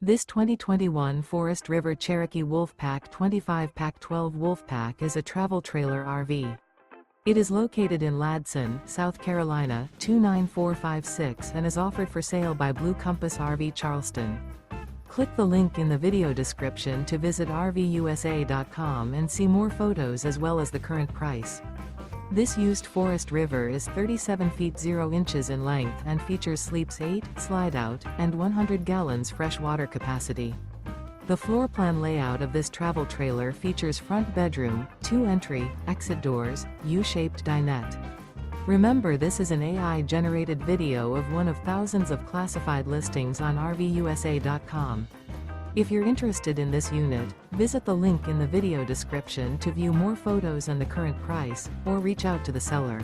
This 2021 Forest River Cherokee Wolfpack 25 Pack 12 Wolfpack is a travel trailer RV. It is located in Ladson, South Carolina, 29456 and is offered for sale by Blue Compass RV Charleston. Click the link in the video description to visit RVUSA.com and see more photos as well as the current price. This used Forest River is 37 feet 0 inches in length and features sleeps 8, slide-out, and 100 gallons fresh water capacity. The floor plan layout of this travel trailer features front bedroom, 2 entry, exit doors, U-shaped dinette. Remember, this is an AI-generated video of one of thousands of classified listings on RVUSA.com. If you're interested in this unit, visit the link in the video description to view more photos and the current price, or reach out to the seller.